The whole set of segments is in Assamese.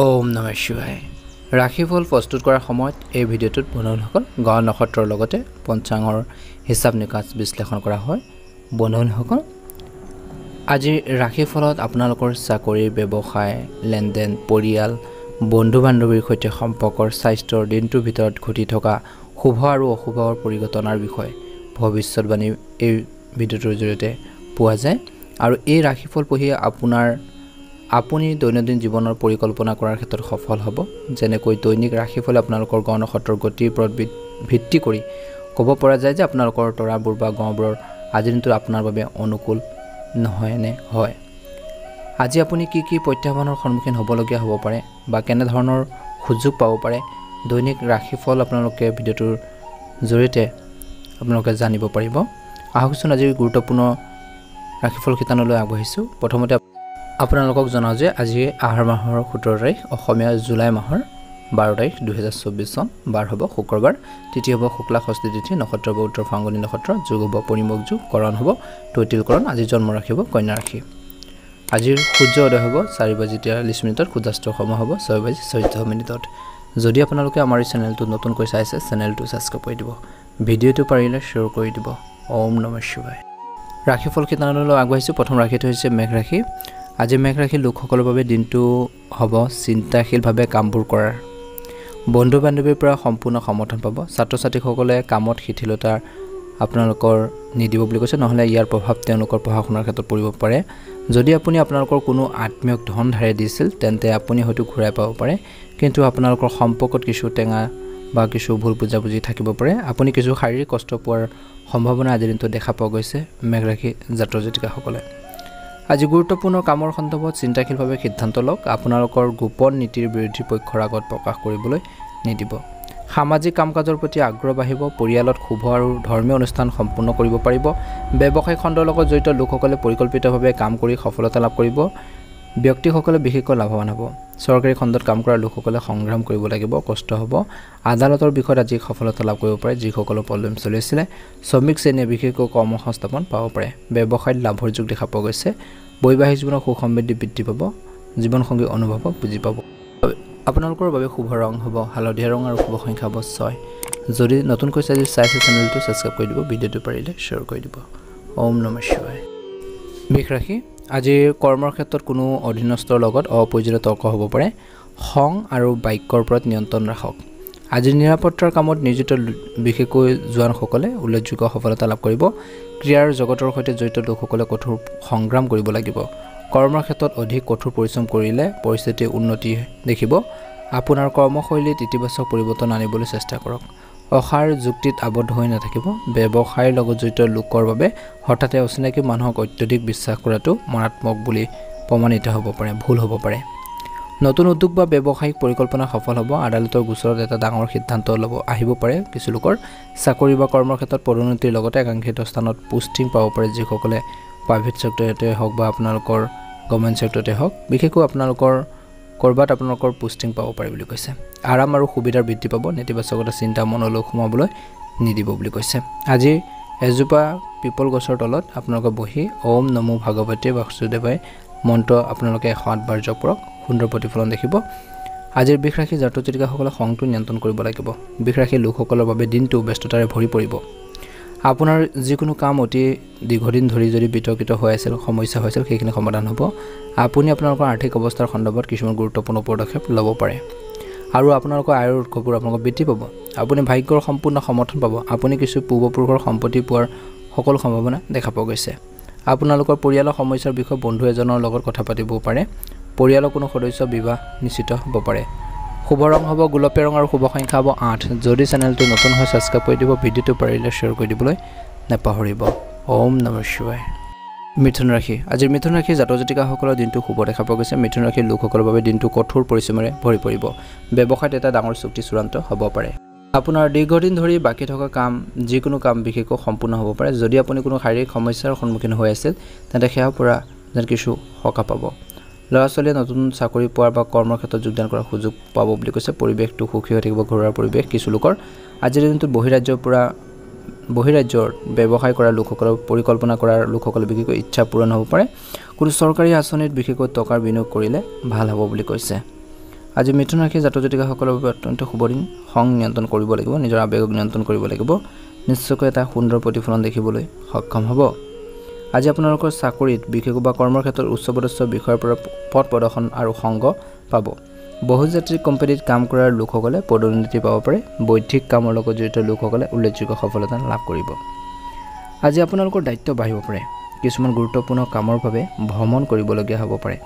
ওম নমঃ শিৱায়। ৰাশিফল প্ৰস্তুত কৰাৰ সময়ত এই ভিডিঅ'টোত বন্ধুসকল গ্ৰহ নক্ষত্ৰৰ লগতে পঞ্চাংগৰ হিচাপ নিকাচ বিশ্লেষণ কৰা হয়। বন্ধুসকল আজি ৰাশিফলত আপোনালোকৰ চাকৰি, ব্যৱসায়, লেনদেন, পৰিয়াল, বন্ধু বান্ধৱীৰ সৈতে সম্পৰ্কৰ, স্বাস্থ্যৰ দিনটোৰ ভিতৰত ঘটি থকা শুভ আৰু অশুভৰ পৰিঘটনাৰ বিষয়ে ভৱিষ্যতবাণী এই ভিডিঅ'টোৰ জৰিয়তে পোৱা যায়। আৰু এই ৰাশিফল পঢ়ি আপুনি দৈনন্দিন জীৱনৰ পৰিকল্পনা কৰাৰ ক্ষেত্ৰত সফল হ'ব। যেনেকৈ দৈনিক ৰাশিফলে আপোনালোকৰ গ্ৰহ নক্ষত্ৰৰ গতিৰ ওপৰত ভিত্তি কৰি ক'ব পৰা যায় যে আপোনালোকৰ তৰাবোৰ বা গ্ৰহবোৰৰ আজিৰ দিনটো আপোনাৰ বাবে অনুকূল নহয় নে হয়। আজি আপুনি কি কি প্ৰত্যাহ্বানৰ সন্মুখীন হ'বলগীয়া হ'ব পাৰে বা কেনেধৰণৰ সুযোগ পাব পাৰে, দৈনিক ৰাশিফল আপোনালোকে ভিডিঅ'টোৰ জৰিয়তে আপোনালোকে জানিব পাৰিব। আহকচোন আজিৰ গুৰুত্বপূৰ্ণ ৰাশিফল শিতানলৈ আগবাঢ়িছোঁ। প্ৰথমতে আপোনালোকক জনাওঁ যে আজি আহাৰ মাহৰ 17 তাৰিখ, অসমীয়া জুলাই মাহৰ 12 তাৰিখ 2024 চন, বাৰ হ'ব শুক্ৰবাৰ, তিথি হ'ব শুক্লা ষষ্ঠী তিথি, নক্ষত্ৰ হ'ব উত্তৰ ফাল্গুনী নক্ষত্ৰ, যোগ হ'ব পৰিমুখ যোগ, কৰণ হ'ব তৈতিলকৰণ। আজি জন্ম ৰাশি হ'ব কন্যা ৰাশি। আজিৰ সূৰ্য উদয় হ'ব 4:43, সূৰ্যাস্ত সময় হ'ব 6:14। যদি আপোনালোকে আমাৰ এই চেনেলটো নতুনকৈ চাইছে, চেনেলটো ছাবস্ক্ৰাইব কৰি দিব, ভিডিঅ'টো পাৰিলে শ্বেয়াৰ কৰি দিব। ওম নমঃ শিৱায়। ৰাশিফল শিতানলৈ আগবাঢ়িছোঁ। প্ৰথম ৰাশিটো হৈছে মেঘ ৰাশি। আজি মেঘ ৰাশিৰ লোকসকলৰ বাবে দিনটো হ'ব চিন্তাশীলভাৱে কামবোৰ কৰাৰ। বন্ধু বান্ধৱীৰ পৰা সম্পূৰ্ণ সমৰ্থন পাব। ছাত্ৰ ছাত্ৰীসকলে কামত শিথিলতা আপোনালোকৰ নিদিব বুলি কৈছে, নহ'লে ইয়াৰ প্ৰভাৱ তেওঁলোকৰ পঢ়া শুনাৰ ক্ষেত্ৰত পৰিব পাৰে। যদি আপুনি আপোনালোকৰ কোনো আত্মীয়ক ধন ধাৰে দিছিল, তেন্তে আপুনি হয়তো ঘূৰাই পাব পাৰে, কিন্তু আপোনালোকৰ সম্পৰ্কত কিছু টেঙা বা কিছু ভুল বুজাবুজি থাকিব পাৰে। আপুনি কিছু শাৰীৰিক কষ্ট পোৱাৰ সম্ভাৱনা আজিৰ দিনটো দেখা পোৱা গৈছে মেঘ ৰাশি জাতক জাতিকাসকলে। আজি গুৰুত্বপূৰ্ণ কামৰ সন্দৰ্ভত চিন্তাশীলভাৱে সিদ্ধান্ত লওক। আপোনালোকৰ গোপন নীতিৰ বিৰোধী পক্ষৰ আগত প্ৰকাশ কৰিবলৈ নিদিব। সামাজিক কাম কাজৰ প্ৰতি আগ্ৰহ বাঢ়িব। পৰিয়ালত শুভ আৰু ধৰ্মীয় অনুষ্ঠান সম্পূৰ্ণ কৰিব পাৰিব। ব্যৱসায়িক খণ্ডৰ লগত জড়িত লোকসকলে পৰিকল্পিতভাৱে কাম কৰি সফলতা লাভ কৰিব। ব্যক্তিসকলে বিশেষকৈ লাভৱান হ'ব। চৰকাৰী খণ্ডত কাম কৰা লোকসকলে সংগ্ৰাম কৰিব লাগিব, কষ্ট হ'ব। আদালতৰ বিষয়ত আজি সফলতা লাভ কৰিব পাৰে যিসকলৰ প্ৰব্লেম চলি আছিলে। শ্ৰমিক শ্ৰেণীয়ে বিশেষকৈ কৰ্মসংস্থাপন পাব পাৰে। ব্যৱসায়ত লাভৰ যোগ দেখা পোৱা গৈছে। বৈবাহিক জীৱনৰ সুখ সমৃদ্ধি বৃদ্ধি পাব। জীৱনসংগী অনুভৱক বুজি পাব। আপোনালোকৰ বাবে শুভ ৰং হ'ব হালধীয়া ৰং আৰু শুভ সংখ্যা হ'ব 6। যদি নতুনকৈ চাইছে চেনেলটো ছাবস্ক্ৰাইব কৰি দিব, ভিডিঅ'টো পাৰিলে শ্বেয়াৰ কৰি দিব। ওম নমঃ শিৱায়। বৃষ ৰাশি। আজি কৰ্মৰ ক্ষেত্ৰত কোনো অধীনস্থৰ লগত অপ্ৰয়োজনীয় তৰ্ক হ'ব পাৰে। খং আৰু বাক্যৰ ওপৰত নিয়ন্ত্ৰণ ৰাখক। আজি নিৰাপত্তাৰ কামত নিয়োজিত বিশেষকৈ জোৱানসকলে উল্লেখযোগ্য সফলতা লাভ কৰিব। ক্ৰীড়াৰ জগতৰ সৈতে জড়িত লোকসকলে কঠোৰ সংগ্ৰাম কৰিব লাগিব। কৰ্মৰ ক্ষেত্ৰত অধিক কঠোৰ পৰিশ্ৰম কৰিলে পৰিস্থিতিৰ উন্নতি দেখিব। আপোনাৰ কৰ্মশৈলীত ইতিবাচক পৰিৱৰ্তন আনিবলৈ চেষ্টা কৰক। অসাৰ যুক্তিত আবদ্ধ হৈ নাথাকিব। ব্যৱসায়ৰ লগত জড়িত লোকৰ বাবে হঠাতে অচিনাকি মানুহক অত্যধিক বিশ্বাস কৰাটো মাৰাত্মক বুলি প্ৰমাণিত হ'ব পাৰে, ভুল হ'ব পাৰে। নতুন উদ্যোগ বা ব্যৱসায়িক পৰিকল্পনা সফল হ'ব। আদালতৰ গোচৰত এটা ডাঙৰ সিদ্ধান্ত আহিব পাৰে। কিছু লোকৰ চাকৰি বা কৰ্মৰ ক্ষেত্ৰত পদোন্নতিৰ লগতে আকাংক্ষিত স্থানত পোষ্টিং পাব পাৰে, যিসকলে প্ৰাইভেট ছেক্টৰতে হওক বা আপোনালোকৰ গভৰ্ণমেণ্ট ছেক্টৰতে হওক, বিশেষকৈ আপোনালোকৰ ক'ৰবাত আপোনালোকৰ পোষ্টিং পাব পাৰে বুলি কৈছে। আৰাম আৰু সুবিধাৰ বৃদ্ধি পাব। নেতিবাচকতা চিন্তা মনলৈ সোমাবলৈ নিদিব বুলি কৈছে। আজি এজোপা পিপল গছৰ তলত আপোনালোকে বহি ওম নমো ভাগৱতী বাসুদেৱায় মন্ত্ৰ আপোনালোকে 108 বাৰ জপ কৰক, সুন্দৰ প্ৰতিফলন দেখিব। আজিৰ বৃষ ৰাশি জাতক জাতিকাসকলে খংটো নিয়ন্ত্ৰণ কৰিব লাগিব। বৃষ ৰাশিৰ লোকসকলৰ বাবে দিনটো ব্যস্ততাৰে ভৰি পৰিব। আপোনাৰ যিকোনো কাম অতি দীৰ্ঘদিন ধৰি যদি বিতৰ্কিত হৈ আছিল, সমস্যা হৈছিল, সেইখিনি সমাধান হ'ব। আপুনি আপোনালোকৰ আৰ্থিক অৱস্থাৰ সন্দৰ্ভত কিছুমান গুৰুত্বপূৰ্ণ পদক্ষেপ ল'ব পাৰে আৰু আপোনালোকৰ আয়ৰ উৎসবোৰ আপোনালোকৰ বৃদ্ধি পাব। আপুনি ভাগ্যৰ সম্পূৰ্ণ সমৰ্থন পাব। আপুনি কিছু পূৰ্বপুৰুষৰ সম্পত্তি পোৱাৰ সকলো সম্ভাৱনা দেখা পোৱা গৈছে। আপোনালোকৰ পৰিয়ালৰ সমস্যাৰ বিষয়ে বন্ধু এজনৰ লগত কথা পাতিবও পাৰে। পৰিয়ালৰ কোনো সদস্য বিবাহ নিশ্চিত হ'ব পাৰে। শুভ ৰং হ'ব গোলপীয়া ৰং আৰু শুভ সংখ্যা হ'ব 8। যদি চেনেলটো নতুন হয় ছাবস্ক্ৰাইব কৰি দিব, ভিডিঅ'টো পাৰিলে শ্বেয়াৰ কৰি দিবলৈ নাপাহৰিব। ওম নমঃ শিৱায়। মিথুন ৰাশি। আজিৰ মিথুন ৰাশিৰ জাতক জাতিকাসকলৰ দিনটো শুভ দেখা পোৱা গৈছে। মিথুন ৰাশিৰ লোকসকলৰ বাবে দিনটো কঠোৰ পৰিশ্ৰমেৰে ভৰি পৰিব। ব্যৱসায়ত এটা ডাঙৰ চুক্তি চূড়ান্ত হ'ব পাৰে। আপোনাৰ দীৰ্ঘদিন ধৰি বাকী থকা কাম, যিকোনো কাম বিশেষকৈ সম্পূৰ্ণ হ'ব পাৰে। যদি আপুনি কোনো শাৰীৰিক সমস্যাৰ সন্মুখীন হৈ আছিল, তেন্তে সেয়া পৰা যেন কিছু সকাহ পাব। ল'ৰা ছোৱালীয়ে নতুন চাকৰি পোৱাৰ বা কৰ্মৰ ক্ষেত্ৰত যোগদান কৰাৰ সুযোগ পাব বুলি কৈছে। পৰিৱেশটো সুখী হৈ থাকিব, ঘৰুৱাৰ পৰিৱেশ। কিছু লোকৰ আজিৰ দিনটোত বহিৰাজ্যৰ ব্যৱসায় কৰা লোকসকলৰ পৰিকল্পনা কৰাৰ লোকসকলে বিশেষকৈ ইচ্ছা পূৰণ হ'ব পাৰে। কোনো চৰকাৰী আঁচনিত বিশেষকৈ টকাৰ বিনিয়োগ কৰিলে ভাল হ'ব বুলি কৈছে। আজি মিথুন ৰাশিৰ জাতক জাতিকাসকলৰ বাবে অত্যন্ত শুভ দিন। খং নিয়ন্ত্ৰণ কৰিব লাগিব, নিজৰ আৱেগক নিয়ন্ত্ৰণ কৰিব লাগিব। নিশ্চয়কৈ এটা সুন্দৰ প্ৰতিফলন দেখিবলৈ সক্ষম হ'ব। আজি আপোনালোকৰ চাকৰিত বিশেষকৈ বা কৰ্মৰ ক্ষেত্ৰত উচ্চপদস্থ বিষয়ৰ পৰা পদ প্ৰদৰ্শন আৰু সংগ পাব। বহুজাতিক কোম্পানীত কাম কৰাৰ লোকসকলে পদোন্নতি পাব পাৰে। বৌদ্ধিক কামৰ লগত জড়িত লোকসকলে উল্লেখযোগ্য সফলতা লাভ কৰিব। আজি আপোনালোকৰ দায়িত্ব বাঢ়িব পাৰে। কিছুমান গুৰুত্বপূৰ্ণ কামৰ বাবে ভ্ৰমণ কৰিবলগীয়া হ'ব পাৰে।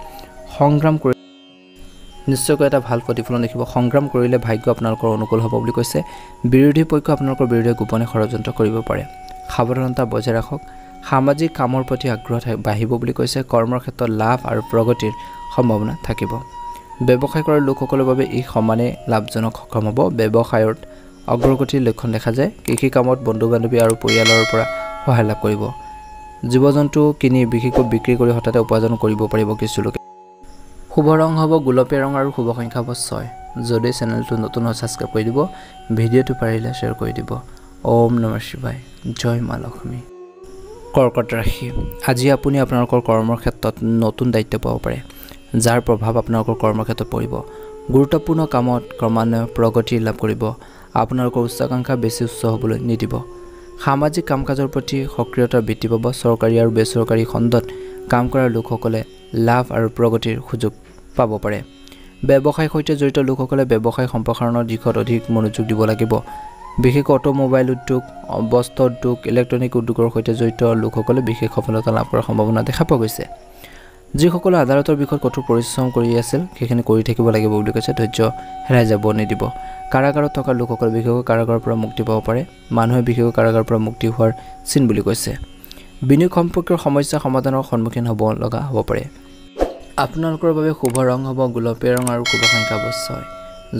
সংগ্ৰাম কৰি নিশ্চয়কৈ এটা ভাল প্ৰতিফলন দেখিব। সংগ্ৰাম কৰিলে ভাগ্য আপোনালোকৰ অনুকূল হ'ব বুলি কৈছে। বিৰোধী পক্ষ আপোনালোকৰ বিৰুদ্ধে গোপনে ষড়যন্ত্ৰ কৰিব পাৰে। সাৱধানতা বজাই ৰাখক। সামাজিক কামৰ প্ৰতি আগ্ৰহ বাঢ়িব বুলি কৈছে। কৰ্মৰ ক্ষেত্ৰত লাভ আৰু প্ৰগতিৰ সম্ভাৱনা থাকিব। ব্যৱসায় কৰা লোকসকলৰ বাবে ই সমানে লাভজনক সক্ষম হ'ব। ব্যৱসায়ত অগ্ৰগতিৰ লক্ষণ দেখা যায়। কৃষি কামত বন্ধু বান্ধৱী আৰু পৰিয়ালৰ পৰা সহায় লাভ কৰিব। জীৱ জন্তু কিনি বিশেষকৈ বিক্ৰী কৰি হঠাতে উপাৰ্জন কৰিব পাৰিব কিছু লোকে। শুভ ৰং হ'ব গোলপীয়া ৰং আৰু শুভ সংখ্যা হ'ব 6। যদি চেনেলটো নতুন হয় ছাবস্ক্ৰাইব কৰি দিব, ভিডিঅ'টো পাৰিলে শ্বেয়াৰ কৰি দিব। ওম নমঃ শিৱায়, জয় মা লক্ষ্মী। কৰ্কট ৰাশি, আজি আপুনি আপোনালোকৰ কৰ্মৰ ক্ষেত্ৰত নতুন দায়িত্ব পাব পাৰে, যাৰ প্ৰভাৱ আপোনালোকৰ কৰ্মৰ ক্ষেত্ৰত পৰিব। গুৰুত্বপূৰ্ণ কামত ক্ৰমান্বয়ে প্ৰগতি লাভ কৰিব। আপোনালোকৰ উচ্চাকাংক্ষা বেছি উচ্চ হ'বলৈ নিদিব। সামাজিক কাম কাজৰ প্ৰতি সক্ৰিয়তা বৃদ্ধি পাব। চৰকাৰী আৰু বেচৰকাৰী খণ্ডত কাম কৰা লোকসকলে লাভ আৰু প্ৰগতিৰ সুযোগ পাব পাৰে। ব্যৱসায়ৰ সৈতে জড়িত লোকসকলে ব্যৱসায় সম্প্ৰসাৰণৰ দিশত অধিক মনোযোগ দিব লাগিব। বিশেষকৈ অটোমোবাইল উদ্যোগ, বস্ত্ৰ উদ্যোগ, ইলেক্ট্ৰনিক উদ্যোগৰ সৈতে জড়িত লোকসকলে বিশেষ সফলতা লাভ কৰাৰ সম্ভাৱনা দেখা পোৱা গৈছে। যিসকলে আদালতৰ বিষয়ত কঠোৰ পৰিশ্ৰম কৰি আছিল সেইখিনি কৰি থাকিব লাগিব বুলি কৈছে। ধৈৰ্য হেৰাই যাব নিদিব। কাৰাগাৰত থকা লোকসকলে বিশেষকৈ কাৰাগাৰৰ পৰা মুক্তি পাব পাৰে। মানুহে বিশেষকৈ কাৰাগাৰৰ পৰা মুক্তি হোৱাৰ চিন বুলি কৈছে। বিনিয়োগ সম্পৰ্কীয় সমস্যা সমাধানৰ সন্মুখীন হ'ব লগা হ'ব পাৰে। আপোনালোকৰ বাবে শুভ ৰং হ'ব গোলপীয়া ৰং আৰু শুভ সংখ্যা হ'ব 6।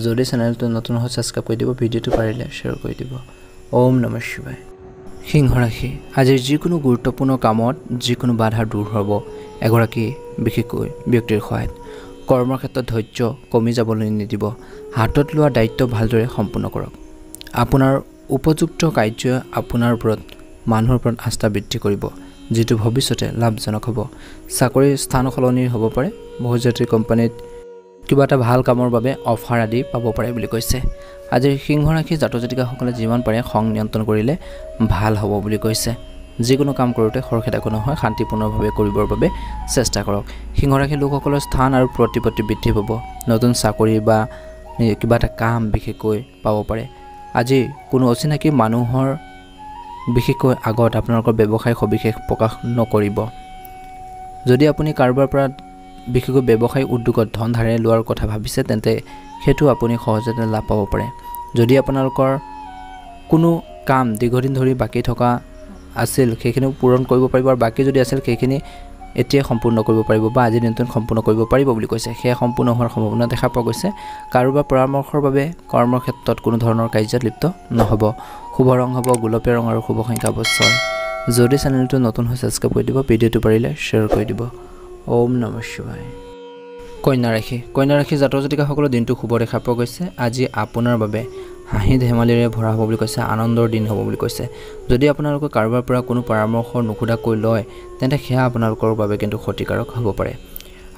যদি চেনেলটো নতুন হয় ছাবস্ক্ৰাইব কৰি দিব, ভিডিঅ'টো পাৰিলে শ্বেয়াৰ কৰি দিব। ওম নমঃ শিৱায়। সিংহ ৰাশি, আজিৰ যিকোনো গুৰুত্বপূৰ্ণ কামত যিকোনো বাধা দূৰ হ'ব এগৰাকী বিশেষকৈ ব্যক্তিৰ সহায়ত। কৰ্মৰ ক্ষেত্ৰত ধৈৰ্য কমি যাবলৈ নিদিব। হাতত লোৱা দায়িত্ব ভালদৰে সম্পূৰ্ণ কৰক। আপোনাৰ উপযুক্ত কাৰ্যই আপোনাৰ ওপৰত মানুহৰ ওপৰত আস্থা বৃদ্ধি কৰিব, যিটো ভৱিষ্যতে লাভজনক হ'ব। চাকৰিৰ স্থান সলনি হ'ব পাৰে। বহুজাতিক কোম্পানীত কিবা এটা ভাল কামৰ বাবে অফাৰ আদি পাব পাৰে বুলি কৈছে। আজিৰ সিংহ ৰাশিৰ জাতক জাতিকাসকলে যিমান পাৰে খং নিয়ন্ত্ৰণ কৰিলে ভাল হ'ব বুলি কৈছে। যিকোনো কাম কৰোঁতে খৰখেদাকৈ নহয়, শান্তিপূৰ্ণভাৱে কৰিবৰ বাবে চেষ্টা কৰক। সিংহ ৰাশিৰ লোকসকলৰ স্থান আৰু প্ৰতিপত্তি বৃদ্ধি পাব। নতুন চাকৰি বা কিবা এটা কাম বিশেষকৈ পাব পাৰে। আজি কোনো অচিনাকি মানুহৰ বিশেষকৈ আগত আপোনালোকৰ ব্যৱসায় সবিশেষ প্ৰকাশ নকৰিব। যদি আপুনি কাৰোবাৰ পৰা বিশেষকৈ ব্যৱসায়িক উদ্যোগত ধন ধাৰে লোৱাৰ কথা ভাবিছে তেন্তে সেইটো আপুনি সহজতে লাভ পাব পাৰে। যদি আপোনালোকৰ কোনো কাম দীৰ্ঘদিন ধৰি বাকী থকা আছিল সেইখিনি পূৰণ কৰিব পাৰিব, আৰু বাকী যদি আছিল সেইখিনি এতিয়াই সম্পূৰ্ণ কৰিব পাৰিব বা আজিৰ দিনটোত সম্পূৰ্ণ কৰিব পাৰিব বুলি কৈছে। সেয়া সম্পূৰ্ণ হোৱাৰ সম্ভাৱনা দেখা পোৱা গৈছে। কাৰোবাৰ পৰামৰ্শৰ বাবে কৰ্মৰ ক্ষেত্ৰত কোনো ধৰণৰ কাৰ্যত লিপ্ত নহ'ব। শুভ ৰং হ'ব গোলপীয়া ৰং আৰু শুভ সংখ্যা হ'ব 6। যদি চেনেলটো নতুন হয় ছাবস্ক্ৰাইব কৰি দিব, ভিডিঅ'টো পাৰিলে শ্বেয়াৰ কৰি দিব। ওম নমঃ শিৱায়। কন্যা ৰাশি, কন্যা ৰাশিৰ জাতক জাতিকাসকলৰ দিনটো শুভ দেখা পোৱা গৈছে। আজি আপোনাৰ বাবে হাঁহি ধেমালিৰে ভৰা হ'ব বুলি কৈছে। আনন্দৰ দিন হ'ব বুলি কৈছে। যদি আপোনালোকে কাৰোবাৰ পৰা কোনো পৰামৰ্শ নুসুধাকৈ লয় তেন্তে সেয়া আপোনালোকৰ বাবে কিন্তু ক্ষতিকাৰক হ'ব পাৰে।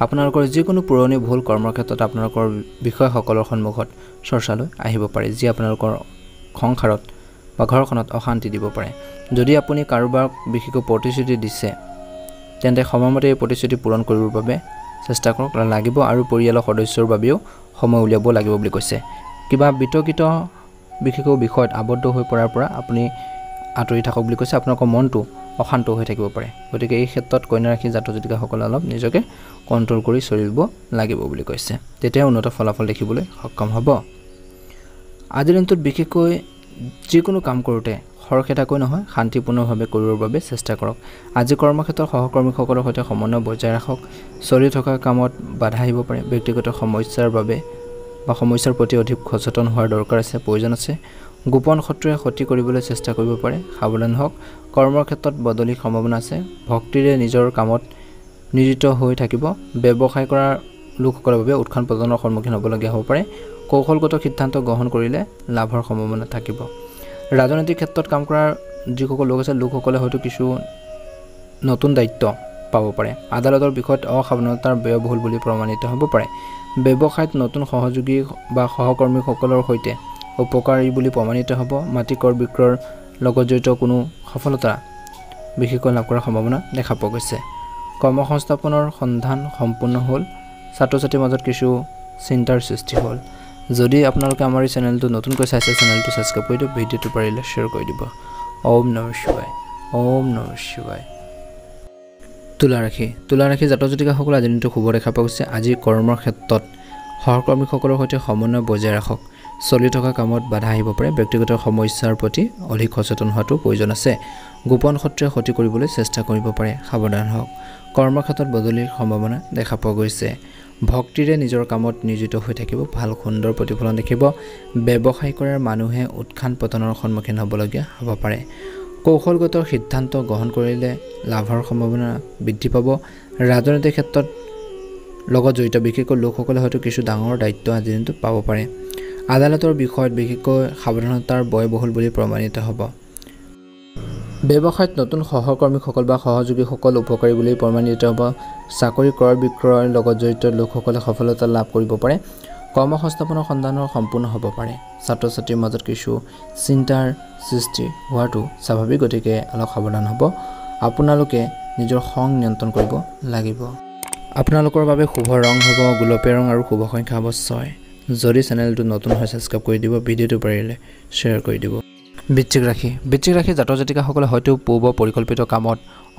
আপোনালোকৰ যিকোনো পুৰণি ভুল কৰ্মৰ ক্ষেত্ৰত আপোনালোকৰ বিষয়াসকলৰ সন্মুখত চৰ্চালৈ আহিব পাৰে, যি আপোনালোকৰ সংসাৰত বা ঘৰখনত অশান্তি দিব পাৰে। যদি আপুনি কাৰোবাক বিশেষকৈ প্ৰতিশ্ৰুতি দিছে তেন্তে সময়মতে এই প্ৰতিশ্ৰুতি পূৰণ কৰিবৰ বাবে চেষ্টা কৰক লাগিব, আৰু পৰিয়ালৰ সদস্যৰ বাবেও সময় উলিয়াব লাগিব বুলি কৈছে। কিবা বিতৰ্কিত বিশেষকৈ বিষয়ত আবদ্ধ হৈ পৰাৰ পৰা আপুনি আঁতৰি থাকক বুলি কৈছে। আপোনালোকৰ মনটো অশান্ত হৈ থাকিব পাৰে। গতিকে এই ক্ষেত্ৰত কন্যা ৰাশিৰ জাতক জাতিকাসকলে অলপ নিজকে কণ্ট্ৰল কৰি চলিব লাগিব বুলি কৈছে। তেতিয়া উন্নত ফলাফল দেখিবলৈ সক্ষম হ'ব। আজিৰ দিনটোত বিশেষকৈ যিকোনো কাম কৰোঁতে খৰখেদাকৈ নহয়, শান্তিপূৰ্ণভাৱে কৰিবৰ বাবে চেষ্টা কৰক। আজি কৰ্মক্ষেত্ৰত সহকৰ্মীসকলৰ সৈতে সমন্বয় বজাই ৰাখক। চলি থকা কামত বাধা আহিব পাৰে। ব্যক্তিগত সমস্যাৰ বাবে বা সমস্যাৰ প্ৰতি অধিক সচেতন হোৱাৰ দৰকাৰ আছে, প্ৰয়োজন আছে। গোপন শত্ৰুৱে ক্ষতি কৰিবলৈ চেষ্টা কৰিব পাৰে, সাৱধান হওক। কৰ্মৰ ক্ষেত্ৰত বদলিৰ সম্ভাৱনা আছে। ভক্তিৰে নিজৰ কামত নিয়োজিত হৈ থাকিব। ব্যৱসায় কৰা লোকসকলৰ বাবে উত্থান পতনৰ সন্মুখীন হ'বলগীয়া হ'ব পাৰে। কৌশলগত সিদ্ধান্ত গ্ৰহণ কৰিলে লাভৰ সম্ভাৱনা থাকিব। ৰাজনৈতিক ক্ষেত্ৰত কাম কৰা যিসকল লোক আছে লোকসকলে হয়তো কিছু নতুন দায়িত্ব পাব পাৰে। আদালতৰ বিষয়ত অসাৱধানতাৰ ব্যয়বহুল বুলি প্ৰমাণিত হ'ব পাৰে। ব্যৱসায়ত নতুন সহযোগী বা সহকৰ্মীসকলৰ সৈতে উপকাৰী বুলি প্ৰমাণিত হ'ব। মাটি ক্ৰয় বিক্ৰয়ৰ লগত জড়িত কোনো সফলতা বিশেষকৈ লাভ কৰাৰ সম্ভাৱনা দেখা পোৱা গৈছে। কৰ্মসংস্থাপনৰ সন্ধান সম্পূৰ্ণ হ'ল। ছাত্ৰ ছাত্ৰীৰ মাজত কিছু চিন্তাৰ সৃষ্টি হ'ল। যদি আপোনালোকে আমাৰ এই চেনেলটো নতুনকৈ চাইছে চেনেলটো ছাবস্ক্ৰাইব কৰি দিয়ক, ভিডিঅ'টো পাৰিলে শ্বেয়াৰ কৰি দিব। ওম নমঃ শিৱায়, ওম নমঃ শিৱায়। তুলা ৰাশি জাতক জাতিকাসকলে আজিৰ দিনটো শুভ দেখা পোৱা গৈছে। আজি কৰ্মৰ ক্ষেত্ৰত সহকৰ্মীসকলৰ সৈতে সমন্বয় বজাই ৰাখক। চলি থকা কামত বাধা আহিব পাৰে। ব্যক্তিগত সমস্যাৰ প্ৰতি অধিক সচেতন হোৱাটো প্ৰয়োজন আছে। গোপন শত্ৰুৱে ক্ষতি কৰিবলৈ চেষ্টা কৰিব পাৰে, সাৱধান হওক। কৰ্মক্ষেত্ৰত বদলিৰ সম্ভাৱনা দেখা পোৱা গৈছে। ভক্তিৰে নিজৰ কামত নিয়োজিত হৈ থাকিব, ভাল সুন্দৰ প্ৰতিফলন দেখিব। ব্যৱসায় কৰাৰ মানুহে উত্থান পতনৰ সন্মুখীন হ'বলগীয়া হ'ব পাৰে। কৌশলগত সিদ্ধান্ত গ্ৰহণ কৰিলে লাভৰ সম্ভাৱনা বৃদ্ধি পাব। ৰাজনৈতিক ক্ষেত্ৰত লগত জড়িত বিশেষকৈ লোকসকলে হয়তো কিছু ডাঙৰ দায়িত্ব আজিৰ দিনটোত পাব পাৰে। আদালতৰ বিষয়ত বিশেষকৈ সাৱধানতাৰ ব্যয়বহুল বুলি প্ৰমাণিত হ'ব। ব্যৱসায়ত নতুন সহকৰ্মীসকল বা সহযোগীসকল উপকাৰী বুলি প্ৰমাণিত হ'ব। চাকৰি ক্ৰয় বিক্ৰয়ৰ লগত জড়িত লোকসকলে সফলতা লাভ কৰিব পাৰে। কৰ্মসংস্থাপনৰ সন্ধানৰ সম্পূৰ্ণ হ'ব পাৰে। ছাত্ৰ ছাত্ৰীৰ মাজত কিছু চিন্তাৰ সৃষ্টি হোৱাটো স্বাভাৱিক, গতিকে অলপ সাৱধান হ'ব। আপোনালোকে নিজৰ খং নিয়ন্ত্ৰণ কৰিব লাগিব। আপোনালোকৰ বাবে শুভ ৰং হ'ব গোলপীয়া ৰং আৰু শুভ সংখ্যা হ'ব 6। যদি চেনেলটো নতুন হয় ছাবস্ক্ৰাইব কৰি দিব, ভিডিঅ'টো পাৰিলে শ্বেয়াৰ কৰি দিব। বৃশ্চিক ৰাশি জাতক জাতিকাসকলে হয়তো পূৰ্ব পৰিকল্পিত কামত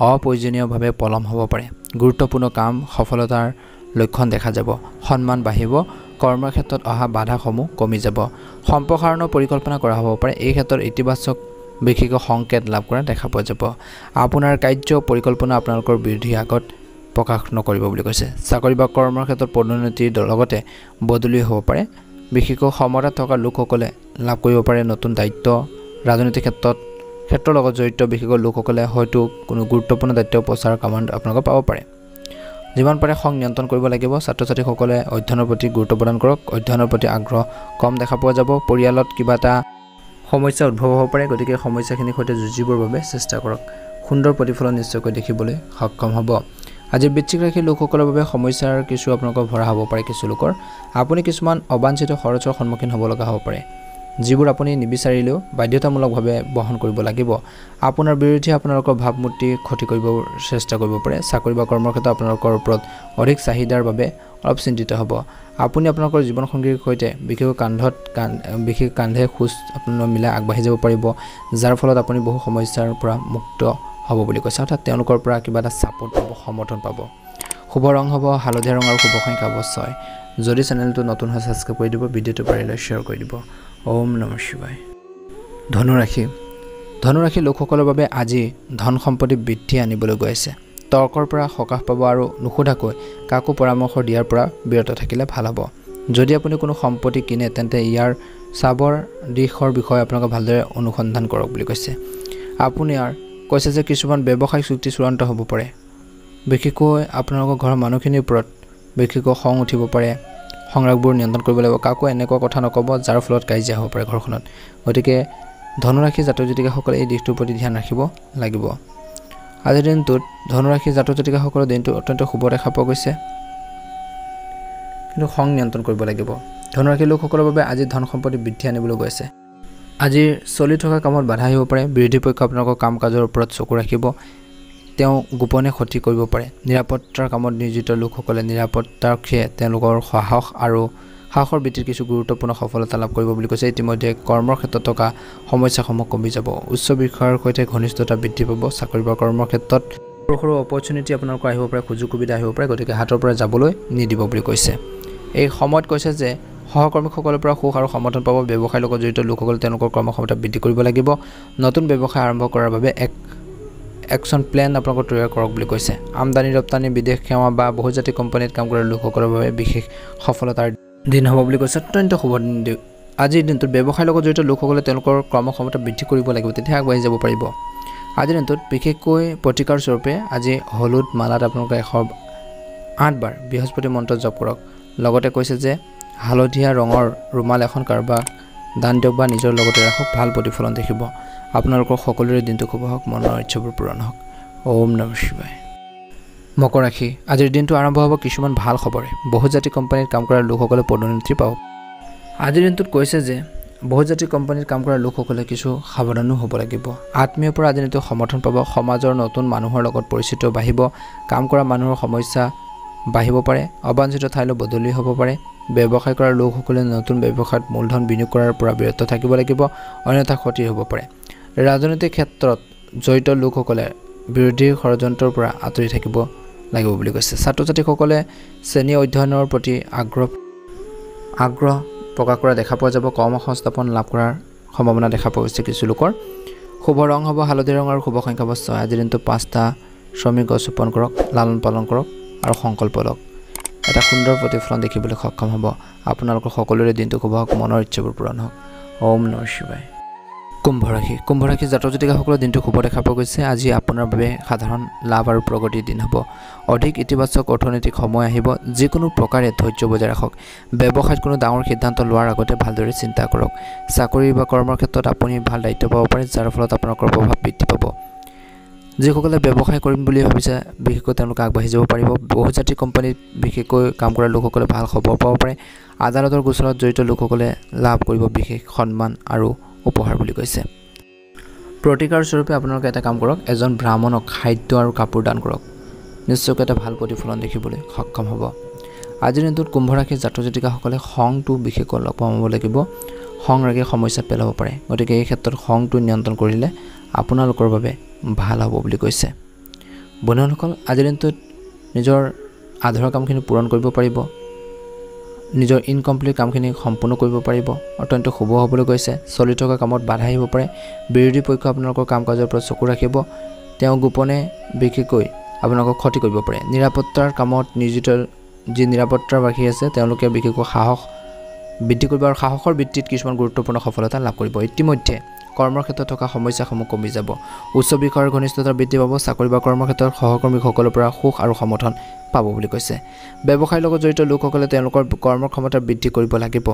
অপ্ৰয়োজনীয়ভাৱে পলম হ'ব পাৰে। গুৰুত্বপূৰ্ণ কাম সফলতাৰ লক্ষণ দেখা যাব। সন্মান বাঢ়িব। কৰ্মক্ষেত্ৰত অহা বাধাসমূহ কমি যাব। সম্প্ৰসাৰণৰ পৰিকল্পনা কৰা হ'ব পাৰে। এই ক্ষেত্ৰত ইতিবাচক বিশেষকৈ সংকেত লাভ কৰা দেখা পোৱা যাব। আপোনাৰ কাৰ্য পৰিকল্পনা আপোনালোকৰ বিৰোধীৰ আগত প্ৰকাশ নকৰিব বুলি কৈছে। চাকৰি বা কৰ্মৰ ক্ষেত্ৰত পদোন্নতিৰ লগতে বদলি হ'ব পাৰে। বিশেষকৈ ক্ষমতাত থকা লোকসকলে লাভ কৰিব পাৰে নতুন দায়িত্ব। ৰাজনৈতিক ক্ষেত্ৰৰ লগত জড়িত বিশেষকৈ লোকসকলে হয়তো কোনো গুৰুত্বপূৰ্ণ দায়িত্ব প্ৰচাৰ কামত আপোনালোকে পাব পাৰে। যিমান পাৰে খং নিয়ন্ত্ৰণ কৰিব লাগিব। ছাত্ৰ ছাত্ৰীসকলে অধ্যয়নৰ প্ৰতি গুৰুত্ব প্ৰদান কৰক। অধ্যয়নৰ প্ৰতি আগ্ৰহ কম দেখা পোৱা যাব। পৰিয়ালত কিবা এটা সমস্যা উদ্ভৱ হ'ব পাৰে, গতিকে সমস্যাখিনিৰ সৈতে যুঁজিবৰ বাবে চেষ্টা কৰক। সুন্দৰ প্ৰতিফলন নিশ্চয়কৈ দেখিবলৈ সক্ষম হ'ব। আজি বৃশ্চিক ৰাশিৰ লোকসকলৰ বাবে সমস্যাৰ কিছু আপোনালোকৰ ভৰা হ'ব পাৰে। কিছু লোকৰ আপুনি কিছুমান অবাঞ্ছিত খৰচৰ সন্মুখীন হ'ব লগা হ'ব পাৰে, যিবোৰ আপুনি নিবিচাৰিলেও বাধ্যতামূলকভাৱে বহন কৰিব লাগিব। আপোনাৰ বিৰোধী আপোনালোকৰ ভাৱমূৰ্তি ক্ষতি কৰিব চেষ্টা কৰিব পাৰে। চাকৰি বা কৰ্মক্ষেত্ৰত আপোনালোকৰ ওপৰত অধিক চাহিদাৰ বাবে অলপ চিন্তিত হ'ব। আপুনি আপোনালোকৰ জীৱনসংগীৰ সৈতে বিশেষকৈ কান্ধে খোজ আপোনালোক মিলাই আগবাঢ়ি যাব পাৰিব, যাৰ ফলত আপুনি বহু সমস্যাৰ পৰা মুক্ত হ'ব বুলি কৈছে। অৰ্থাৎ তেওঁলোকৰ পৰা কিবা এটা ছাপোৰ্ট পাব, সমৰ্থন পাব। শুভ ৰং হ'ব হালধীয়া ৰং আৰু শুভ সংখ্যা হ'ব 6। যদি চেনেলটো নতুন হয় ছাবস্ক্ৰাইব কৰি দিব, ভিডিঅ'টো পাৰিলে শ্বেয়াৰ কৰি দিব। ওম নমঃ শিৱায়। ধনুৰাশি লোকসকলৰ বাবে আজি ধন সম্পত্তি বৃদ্ধি আনিবলৈ গৈ আছে। তৰ্কৰ পৰা সকাহ পাব আৰু নুসুধাকৈ কাকো পৰামৰ্শ দিয়াৰ পৰা বিৰত থাকিলে ভাল হ'ব। যদি আপুনি কোনো সম্পত্তি কিনে তেন্তে ইয়াৰ চাবৰ দিশৰ বিষয়ে আপোনালোকে ভালদৰে অনুসন্ধান কৰক বুলি কৈছে। আপুনি কৈছে যে কিছুমান ব্যৱসায়িক চুক্তি চূড়ান্ত হ'ব পাৰে। বিশেষকৈ আপোনালোকৰ ঘৰৰ মানুহখিনিৰ ওপৰত বিশেষকৈ খং উঠিব পাৰে। সংৰাগবোৰ নিয়ন্ত্ৰণ কৰিব লাগিব। কাকো এনেকুৱা কথা নক'ব যাৰ ফলত কাজিয়া হ'ব পাৰে ঘৰখনত। গতিকে ধনুৰাশি জাতক জাতিকাসকলে এই দিশটোৰ প্ৰতি ধ্যান ৰাখিব লাগিব। আজিৰ দিনটোত ধনুৰাশি জাতক জাতিকাসকলৰ দিনটো অত্যন্ত শুভ দেখা পোৱা গৈছে, কিন্তু খং নিয়ন্ত্ৰণ কৰিব লাগিব। ধনুৰাশি লোকসকলৰ বাবে আজি ধন সম্পত্তি বৃদ্ধি আনিবলৈ গৈ আছে। আজিৰ চলি থকা কামত বাধা আহিব পাৰে। বিৰোধী পক্ষ আপোনালোকৰ কাম কাজৰ ওপৰত চকু ৰাখিব। তেওঁ গোপনে ক্ষতি কৰিব পাৰে। নিৰাপত্তাৰ কামত নিয়োজিত লোকসকলে নিৰাপত্তাৰক্ষীয়ে তেওঁলোকৰ সাহসৰ ভিত্তিত কিছু গুৰুত্বপূৰ্ণ সফলতা লাভ কৰিব বুলি কৈছে। ইতিমধ্যে কৰ্মৰ ক্ষেত্ৰত থকা সমস্যাসমূহ কমি যাব। উচ্চ বিষয়াৰ সৈতে ঘনিষ্ঠতা বৃদ্ধি পাব। চাকৰি বা কৰ্মৰ ক্ষেত্ৰত সৰু সৰু অপৰচুনিটি আপোনালোকৰ আহিব পাৰে, সুযোগ সুবিধা আহিব পাৰে, গতিকে হাতৰ পৰা যাবলৈ নিদিব বুলি কৈছে। এই সময়ত কৈছে যে সহকৰ্মীসকলৰ পৰা সুখ আৰু সমৰ্থন পাব। ব্যৱসায়ৰ লগত জড়িত লোকসকলে তেওঁলোকৰ কৰ্মক্ষমতা বৃদ্ধি কৰিব লাগিব। নতুন ব্যৱসায় আৰম্ভ কৰাৰ বাবে একশ্যন প্লেন আপোনালোকৰ তৈয়াৰ কৰক বুলি কৈছে। আমদানি ৰপ্তানি, বিদেশ সেৱা বা বহুজাতিক কোম্পানীত কাম কৰা লোকসকলৰ বাবে বিশেষ সফলতাৰ দিন হ'ব বুলি কৈছে। অত্যন্ত শুভ দিন। আজিৰ দিনটোত ব্যৱসায়ৰ লগত জড়িত লোকসকলে তেওঁলোকৰ কৰ্মক্ষমতা বৃদ্ধি কৰিব লাগিব, তেতিয়া আগবাঢ়ি যাব পাৰিব। আজিৰ দিনটোত বিশেষকৈ প্ৰতিকাৰ স্বৰূপে আজি হলুদ মালাত আপোনালোকে 108 বাৰ বৃহস্পতি মন্ত্ৰ জপ কৰক। লগতে কৈছে যে হালধীয়া ৰঙৰ ৰুমাল এখন কাৰোবাক দান দিয়ক বা নিজৰ লগতে ৰাখক, ভাল প্ৰতিফলন দেখিব। আপোনালোকৰ সকলোৰে দিনটো শুভ হওক, মনৰ ইচ্ছাবোৰ পূৰণ হওক। ওম নমঃ শিৱায়। মকৰ ৰাশি আজিৰ দিনটো আৰম্ভ হ'ব কিছুমান ভাল খবৰে বহুজাতিক কোম্পানীত কাম কৰা লোকসকলে পদোন্নতি পাব আজিৰ দিনটোত কৈছে যে বহুজাতিক কোম্পানীত কাম কৰা লোকসকলে কিছু সাৱধানো হ'ব লাগিব আত্মীয়ৰ পৰা আজি দিনটো সমৰ্থন পাব সমাজৰ নতুন মানুহৰ লগত পৰিচিত বাঢ়িব কাম কৰা মানুহৰ সমস্যা বাঢ়িব পাৰে অবাঞ্ছিত ঠাইলৈ বদলি হ'ব পাৰে ব্যৱসায় কৰা লোকসকলে নতুন ব্যৱসায়ত মূলধন বিনিয়োগ কৰাৰ পৰা বিৰত থাকিব লাগিব অন্যথা ক্ষতি হ'ব পাৰে ৰাজনৈতিক ক্ষেত্ৰত জড়িত লোকসকলে বিৰোধী ষড়যন্ত্ৰৰ পৰা আঁতৰি থাকিব লাগিব বুলি কৈছে ছাত্ৰ ছাত্ৰীসকলে শ্ৰেণী অধ্যয়নৰ প্ৰতি আগ্ৰহ প্ৰকাশ কৰা দেখা পোৱা যাব কৰ্মসংস্থাপন লাভ কৰাৰ সম্ভাৱনা দেখা পোৱা গৈছে কিছু লোকৰ শুভ ৰং হ'ব হালধীয়া ৰং আৰু শুভ সংখ্যা হ'ব 6 আজিৰ দিনটো 5টা শ্ৰমিক গছ ৰোপণ কৰক লালন পালন কৰক আৰু সংকল্প লওক এটা সুন্দৰ প্ৰতিফলন দেখিবলৈ সক্ষম হ'ব আপোনালোকৰ সকলোৰে দিনটো শুভ হওক মনৰ ইচ্ছাবোৰ পূৰণ হওক ওম নমঃ শিৱায় কুম্ভ ৰাশি জাতক জাতিকাসকলৰ দিনটো শুভ দেখা পোৱা গৈছে আজি আপোনাৰ বাবে সাধাৰণ লাভ আৰু প্ৰগতিৰ দিন হ'ব অধিক ইতিবাচক অৰ্থনৈতিক সময় আহিব যিকোনো প্ৰকাৰে ধৈৰ্য বজাই ৰাখক ব্যৱসায়ত কোনো ডাঙৰ সিদ্ধান্ত লোৱাৰ আগতে ভালদৰে চিন্তা কৰক চাকৰি বা কৰ্মৰ ক্ষেত্ৰত আপুনি ভাল দায়িত্ব পাব পাৰে যাৰ ফলত আপোনালোকৰ প্ৰভাৱ বৃদ্ধি পাব যিসকলে ব্যৱসায় কৰিম বুলি ভাবিছে বিশেষকৈ তেওঁলোকে আগবাঢ়ি যাব পাৰিব বহুজাতিক কোম্পানীত বিশেষকৈ কাম কৰা লোকসকলে ভাল খবৰ পাব পাৰে আদালতৰ গোচৰত জড়িত লোকসকলে লাভ কৰিব বিশেষ সন্মান আৰু উপহাৰ বুলি কৈছে প্ৰতিকাৰ স্বৰূপে আপোনালোকে এটা কাম কৰক এজন ব্ৰাহ্মণক খাদ্য আৰু কাপোৰ দান কৰক নিশ্চয়কৈ এটা ভাল প্ৰতিফলন দেখিবলৈ সক্ষম হ'ব আজিৰ দিনটোত কুম্ভ ৰাশিৰ জাতক জাতিকাসকলে খংটো বিশেষকৈ অলপ কমাব লাগিব খং ৰাগে সমস্যাত পেলাব পাৰে গতিকে এই ক্ষেত্ৰত খংটো নিয়ন্ত্ৰণ কৰিলে আপোনালোকৰ বাবে ভাল হ'ব বুলি কৈছে বন্ধুসকল আজিৰ দিনটোত নিজৰ আধৰুৱা কামখিনি পূৰণ কৰিব পাৰিব নিজৰ ইনকমপ্লিট কামখিনি সম্পূৰ্ণ কৰিব পাৰিব অত্যন্ত শুভ হ'বলৈ গৈছে চলি থকা কামত বাধা আহিব পাৰে বিৰোধী পক্ষ আপোনালোকৰ কাম কাজৰ পৰা চকু ৰাখিব তেওঁ গোপনে বিশেষকৈ আপোনালোকক ক্ষতি কৰিব পাৰে নিৰাপত্তাৰ কামত নিয়োজিত যি নিৰাপত্তাৰ বাসী আছে তেওঁলোকে বিশেষকৈ সাহস বৃদ্ধি কৰিব আৰু সাহসৰ ভিত্তিত কিছুমান গুৰুত্বপূৰ্ণ সফলতা লাভ কৰিব ইতিমধ্যে কৰ্মৰ ক্ষেত্ৰত থকা সমস্যাসমূহ কমি যাব উচ্চ বিষয়ৰ ঘনিষ্ঠতা বৃদ্ধি পাব চাকৰি বা কৰ্মৰ ক্ষেত্ৰত সহকৰ্মীসকলৰ পৰা সুখ আৰু সমৰ্থন পাব বুলি কৈছে ব্যৱসায়ৰ লগত জড়িত লোকসকলে তেওঁলোকৰ কৰ্মক্ষমতা বৃদ্ধি কৰিব লাগিব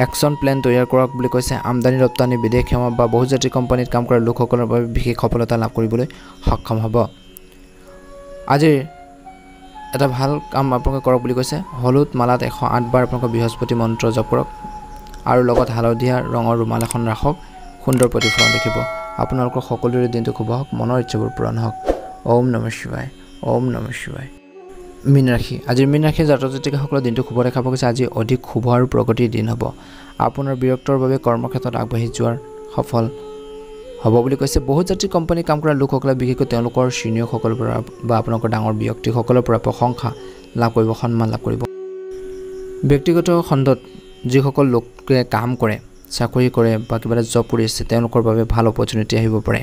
একশ্যন প্লেন তৈয়াৰ কৰক বুলি কৈছে আমদানি ৰপ্তানি বিদেশ সেৱা বা বহুজাতিক কোম্পানীত কাম কৰা লোকসকলৰ বাবে বিশেষ সফলতা লাভ কৰিবলৈ সক্ষম হ'ব আজিৰ এটা ভাল কাম আপোনালোকে কৰক বুলি কৈছে হলুদ মালাত 108 বাৰ আপোনালোকে বৃহস্পতি মন্ত্ৰ জপ কৰক আৰু লগত হালধীয়া ৰঙৰ ৰুমাল এখন ৰাখক সুন্দৰ প্ৰতিফলন দেখিব আপোনালোকৰ সকলোৰে দিনটো শুভ হওক মনৰ ইচ্ছাবোৰ পূৰণ হওক ওম নমঃ শিৱায় ওম নমঃ শিৱায় মীন ৰাশি আজিৰ মীন ৰাশিৰ জাতক জাতিকাসকলৰ দিনটো শুভ দেখা পোৱা গৈছে আজি অধিক শুভ আৰু প্ৰগতিৰ দিন হ'ব আপোনাৰ বিৰক্তৰ বাবে কৰ্মক্ষেত্ৰত আগবাঢ়ি যোৱাৰ সফল হ'ব বুলি কৈছে বহুজাতিক কোম্পানী কাম কৰা লোকসকলে বিশেষকৈ তেওঁলোকৰ চিনিয়ৰসকলৰ পৰা বা আপোনালোকৰ ডাঙৰ ব্যক্তিসকলৰ পৰা প্ৰশংসা লাভ কৰিব সন্মান লাভ কৰিব ব্যক্তিগত খণ্ডত যিসকল লোকে কাম কৰে চাকৰি কৰে বা কিবা এটা জব কৰি আছে তেওঁলোকৰ বাবে ভাল অপৰচুনিটি আহিব পাৰে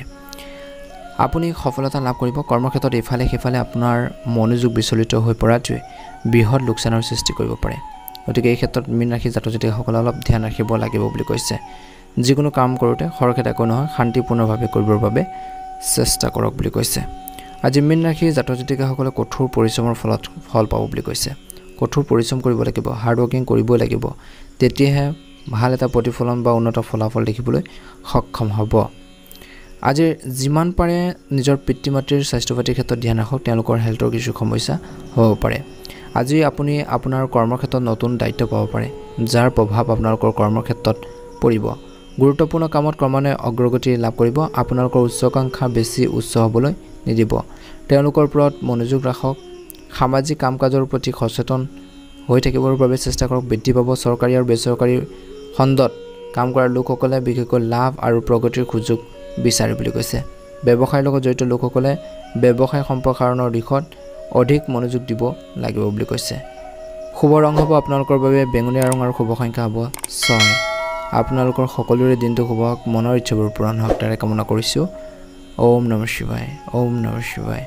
আপুনি সফলতা লাভ কৰিব কৰ্মক্ষেত্ৰত ইফালে সিফালে আপোনাৰ মনোযোগ বিচলিত হৈ পৰাটোৱে বৃহৎ লোকচানৰ সৃষ্টি কৰিব পাৰে গতিকে এই ক্ষেত্ৰত মীন ৰাশি জাতক জাতিকাসকলে অলপ ধ্যান ৰাখিব লাগিব বুলি কৈছে যিকোনো কাম কৰোঁতে খৰখেদা একো নহয় শান্তিপূৰ্ণভাৱে কৰিবৰ বাবে চেষ্টা কৰক বুলি কৈছে আজি মীন ৰাশি জাতক জাতিকাসকলে কঠোৰ পৰিশ্ৰমৰ ফলত ফল পাব বুলি কৈছে কঠোৰ পৰিশ্ৰম কৰিব লাগিব হাৰ্ড ৱৰ্কিং কৰিবই লাগিব তেতিয়াহে ভাল এটা প্ৰতিফলন বা উন্নত ফলাফল দেখিবলৈ সক্ষম হ'ব আজিৰ যিমান পাৰে নিজৰ পিতৃ মাতৃৰ স্বাস্থ্য পাতিৰ ক্ষেত্ৰত ধ্যান ৰাখক তেওঁলোকৰ হেল্থৰ কিছু সমস্যা হ'ব পাৰে আজি আপুনি আপোনাৰ কৰ্মক্ষেত্ৰত নতুন দায়িত্ব পাব পাৰে যাৰ প্ৰভাৱ আপোনালোকৰ কৰ্মক্ষেত্ৰত পৰিব গুৰুত্বপূৰ্ণ কামত ক্ৰমান্বয়ে অগ্ৰগতি লাভ কৰিব আপোনালোকৰ উচ্চাকাংক্ষা বেছি উচ্চ হ'বলৈ নিদিব তেওঁলোকৰ ওপৰত মনোযোগ ৰাখক সামাজিক কাম কাজৰ প্ৰতি সচেতন হৈ থাকিবৰ বাবে চেষ্টা কৰক বৃদ্ধি পাব চৰকাৰী আৰু বেচৰকাৰী খণ্ডত কাম কৰা লোকসকলে বিশেষকৈ লাভ আৰু প্ৰগতিৰ সুযোগ বিচাৰে বুলি কৈছে ব্যৱসায়ৰ লগত জড়িত লোকসকলে ব্যৱসায় সম্প্ৰসাৰণৰ দিশত অধিক মনোযোগ দিব লাগিব বুলি কৈছে শুভ ৰং হ'ব আপোনালোকৰ বাবে বেঙুনীয়া ৰং আৰু শুভ সংখ্যা হ'ব 6 আপোনালোকৰ সকলোৰে দিনটো শুভ হওক মনৰ ইচ্ছাবোৰ পূৰণ হওক তাৰে কামনা কৰিছোঁ ওম নমঃ শিৱায় ওম নমঃ শিৱায়